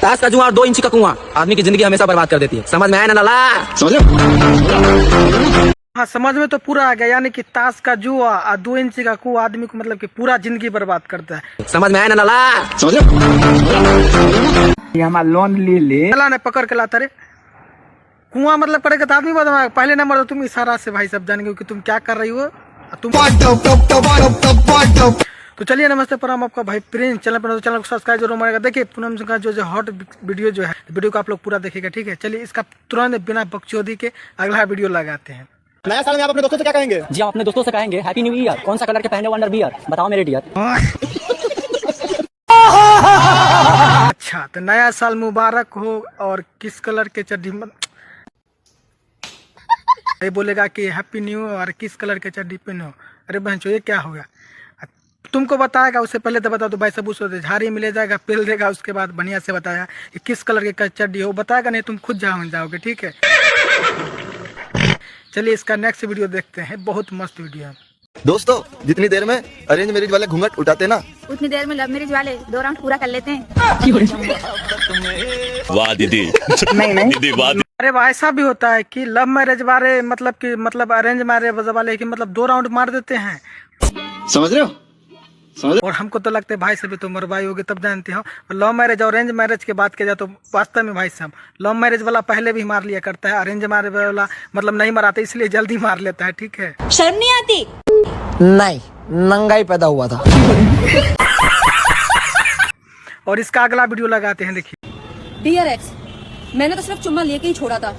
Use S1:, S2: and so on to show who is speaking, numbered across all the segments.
S1: ताश का जुआ और 2 इंची का कुआं आदमी की जिंदगी हमेशा बर्बाद कर देती है। समझ में आया ना लाला? समझ
S2: हाँ, समझ में तो पूरा आ गया। यानी कि ताश का जुआ और 2 इंची का कुआं आदमी को मतलब कि पूरा जिंदगी बर्बाद करता है।
S1: समझ में आया ना लाला? समझ
S3: हमारा लोन ले ले
S2: लाला ने पकड़ के लाता रे कुआं मतलब करेगा तो आदमी बदमाश। पहले नंबर तो तुम इशारा से भाई सब जान गए कि तुम क्या कर रही हो तुम। तो चलिए नमस्ते प्रणाम, आपका भाई प्रिंस। चैनल पर चैनल को सब्सक्राइब जरूर मारेगा। देखिए पूनम सिंह का जो हॉट वीडियो जो है, वीडियो को आप लोग पूरा देखिएगा, ठीक है। चलिए इसका तुरंत बिना बकचोदी के अगला वीडियो लगाते हैं।
S4: नया साल में आप अपने दोस्तों से क्या कहेंगे?
S5: जी आप अपने दोस्तों से कहेंगे हैप्पी न्यू ईयर। कौन सा कलर के पहने अंडर बियर बताओ मेरे डियर।
S2: अच्छा, तो नया साल मुबारक हो। और किस कलर के चड्डी ये बोलेगा कि हैप्पी न्यू और किस कलर के चड्डी पहनो। अरे बहन ये क्या होगा? तुमको बताएगा उससे पहले तो बता दो भाई सब। उसको झाड़ी मिले जाएगा, पेल देगा, उसके बाद बढ़िया से बताया कि किस कलर के चड्डी हो। बताएगा नहीं, तुम खुद जाओगे, ठीक है। चलिए इसका नेक्स्ट वीडियो देखते हैं, बहुत मस्त वीडियो है।
S4: दोस्तों, जितनी देर में अरेंज मैरिज वाले घूंघट उठाते ना,
S6: उतनी देर में लव मैरिज वाले 2 राउंड पूरा कर लेते हैं।
S7: वाह दीदी।
S2: नहीं
S7: दीदी वाह।
S2: अरे वाह, ऐसा भी होता है कि लव मैरिज वाले मतलब अरेंज मैरिज वाले कि मतलब 2 राउंड मार देते हैं।
S4: समझ रहे हो?
S2: और हमको तो लगता है भाई साहब तो मरवाई होगी तब जानते हो। लव मैरिज और अरेंज मैरिज की बात किया जाए तो वास्तव में भाई साहब लव मैरिज वाला पहले भी मार लिया करता है, अरेंज मैरिज वाला मतलब नहीं मराता, इसलिए जल्दी मार लेता है, ठीक है।
S6: शर्म नहीं आती?
S3: नहीं, नंगा ही पैदा हुआ था।
S2: और इसका अगला वीडियो लगाते हैं, देखिए।
S8: डियर एक्स, मैंने तो सिर्फ चुम्मा लेके ही छोड़ा था,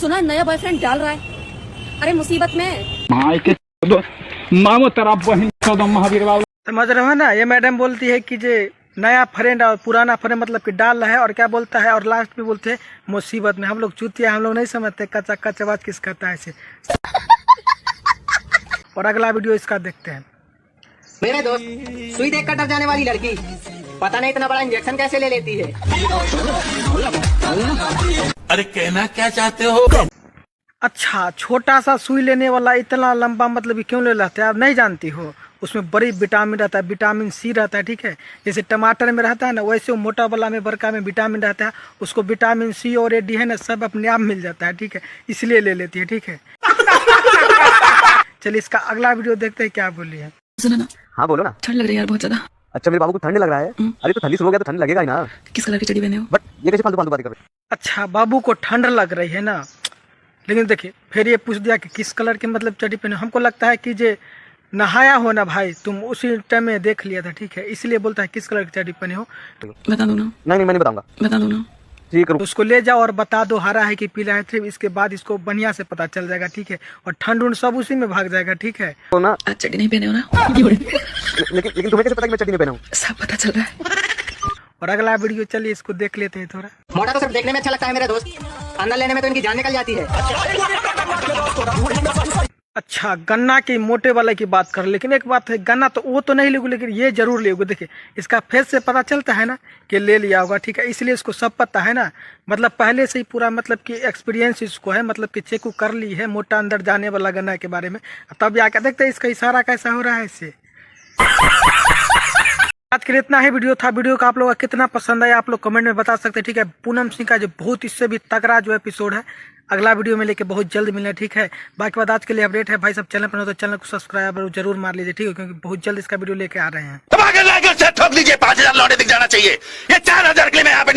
S8: सुना नया बॉयफ्रेंड डाल रहा है। अरे मुसीबत में
S3: मामो तेरा बहन महावीर बाबू।
S2: समझ रहे हो ना? ये मैडम बोलती है कि जे नया फ्रेंड और पुराना फ्रेंड मतलब कि डाल रहा है, और क्या बोलता है, और लास्ट में बोलते हैं मुसीबत में। हम लोग चूतिया, हम लोग नहीं समझते कच्चा कच्चा बात किस कहता है ऐसे। और अगला वीडियो इसका देखते हैं।
S1: मेरे दोस्त, सुई देखकर डर जाने वाली लड़की पता नहीं इतना बड़ा इंजेक्शन कैसे ले लेती है।
S7: अरे कहना क्या चाहते हो?
S2: अच्छा, छोटा सा सुई लेने वाला इतना लंबा मतलब कि क्यों ले लेते हैं आप नहीं जानती हो? उसमें बड़ी विटामिन रहता है, विटामिन सी रहता है, ठीक है। जैसे टमाटर में रहता है ना, वैसे वो मोटा वाला में बड़का में विटामिन रहता है। उसको विटामिन सी और ए डी है ना, सब अपने आप मिल जाता है, ठीक है, इसलिए ले लेती है, ठीक है। चलिए इसका अगला वीडियो देखते हैं, क्या बोली है।
S8: सुनो ना।
S1: हाँ बोलो ना।
S8: ठंड लग रही है यार बहुत ज्यादा।
S1: अच्छा, मेरे बाबू को ठंड लग रहा है। अरे तो ठंडी शुरू हो गया तो ठंड लगेगा ही ना।
S8: किस कलर की चड्डी पहने हो?
S1: बट ये कैसे फालतू फालतू बातें कर रहे हो?
S2: अच्छा, बाबू को ठंड लग रही है ना, लेकिन देखिए फिर ये पूछ दिया कि किस कलर के मतलब चड्डी पहने। हमको लगता है कि जे नहाया हो ना भाई तुम, उसी टाइम में देख लिया था, ठीक है, इसलिए बोलता है किस कलर की चड्डी पहने हो।
S8: बता दो ना।
S1: नहीं मैं नहीं बताऊंगा।
S8: बता दो ना।
S1: ठीक है,
S2: उसको ले जाओ और बता दो हरा है कि पीला है, फिर इसके बाद इसको बढ़िया से पता चल जाएगा, ठीक है। और ठंड उंड सब उसी में भाग जाएगा, ठीक है
S1: तो ना।
S8: आज चड्डी नहीं पहने हो ना?
S1: लेकिन तुम्हें कैसे पता कि मैं चड्डी नहीं पहना हूँ?
S8: सब पता चल रहा है।
S2: और अगला वीडियो चलिए इसको देख लेते हैं थोड़ा।
S1: मोटा तो सिर्फ देखने में अच्छा लगता है मेरे दोस्त, अंदर लेने में तो इनकी जान निकल जाती है।
S2: अच्छा, गन्ना के मोटे वाले की बात कर, लेकिन एक बात है, गन्ना तो वो तो नहीं लोगे, लेकिन ये जरूर लोगे। देखिए इसका फेस से पता चलता है ना कि ले लिया होगा, ठीक है, इसलिए इसको सब पता है ना, मतलब पहले से ही पूरा मतलब कि एक्सपीरियंस इसको है, मतलब कि चेक कर ली है मोटा अंदर जाने वाला गन्ना के बारे में। तब आकर देखते हैं इसका इशारा कैसा हो रहा है इससे। आज के लिए इतना ही वीडियो था। वीडियो का आप लोगों का कितना पसंद आया आप लोग कमेंट में बता सकते हैं, ठीक है। पूनम सिंह का जो बहुत इससे भी तगड़ा जो एपिसोड है, अगला वीडियो में लेके बहुत जल्द मिलना, ठीक है। बाकी बात आज के लिए अपडेट है भाई सब। चैनल पर हो तो चैनल को सब्सक्राइब जरूर मार लीजिए, ठीक है, क्योंकि बहुत जल्द इसका वीडियो लेके आ रहे हैं।
S7: ठोक दीजिए, 5000 लौटे दिख जाना चाहिए। ये 4000 के लिए मैं यहाँ पे